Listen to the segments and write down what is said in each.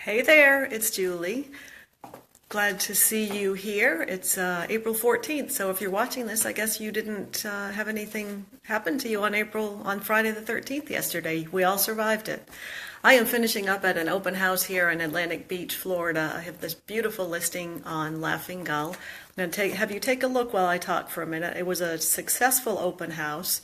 Hey there, it's Julie. Glad to see you here. It's April 14th, so if you're watching this, I guess you didn't have anything happen to you on Friday the 13th yesterday. We all survived it. I am finishing up at an open house here in Atlantic Beach, Florida. I have this beautiful listing on Laughing Gull. I'm going to have you take a look while I talk for a minute. It was a successful open house.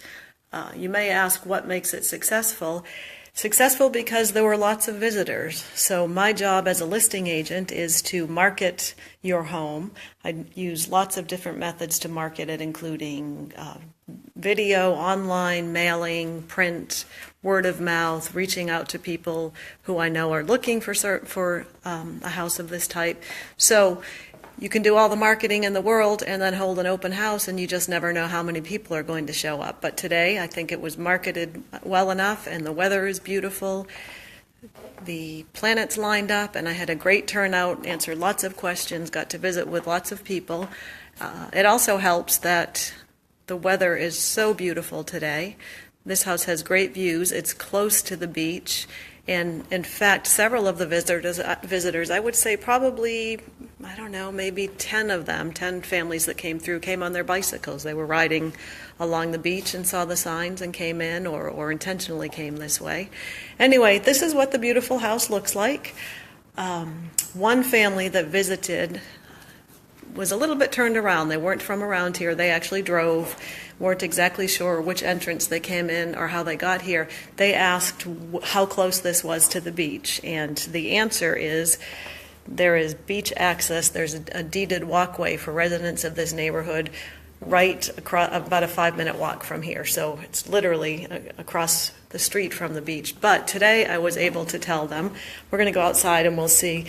You may ask what makes it successful. Successful because there were lots of visitors. So my job as a listing agent is to market your home. I use lots of different methods to market it, including video, online, mailing, print, word of mouth, reaching out to people who I know are looking for a house of this type. So you can do all the marketing in the world and then hold an open house, and you just never know how many people are going to show up. But today, I think it was marketed well enough, and the weather is beautiful. The planets lined up, and I had a great turnout, answered lots of questions, got to visit with lots of people. It also helps that the weather is so beautiful today. This house has great views. It's close to the beach. And in fact, several of the visitors, I would say probably, I don't know, maybe 10 of them, 10 families that came through, came on their bicycles. They were riding along the beach and saw the signs and came in, or intentionally came this way. Anyway, this is what the beautiful house looks like. One family that visited was a little bit turned around. They weren't from around here. They actually drove, weren't exactly sure which entrance they came in or how they got here. They asked how close this was to the beach, and the answer is there is beach access. There's a deeded walkway for residents of this neighborhood right across, about a 5-minute walk from here. So it's literally across the street from the beach. But today I was able to tell them, we're going to go outside and we'll see,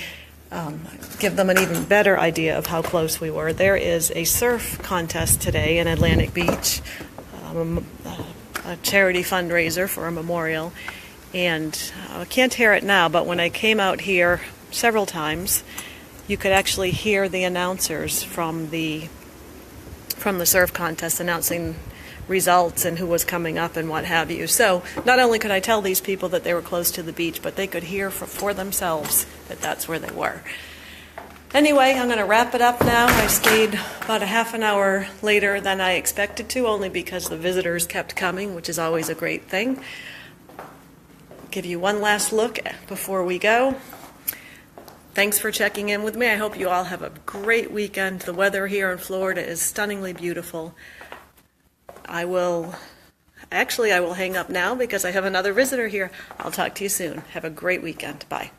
give them an even better idea of how close we were. There is a surf contest today in Atlantic Beach, a charity fundraiser for a memorial, and I can't hear it now, but when I came out here several times, you could actually hear the announcers from the surf contest announcing results and who was coming up and what have you. So not only could I tell these people that they were close to the beach, but they could hear for themselves that that's where they were. Anyway, I'm going to wrap it up now. I stayed about a half an hour later than I expected to, only because the visitors kept coming, which is always a great thing. Give you one last look before we go. Thanks for checking in with me. I hope you all have a great weekend. The weather here in Florida is stunningly beautiful. I will hang up now because I have another visitor here. I'll talk to you soon. Have a great weekend. Bye.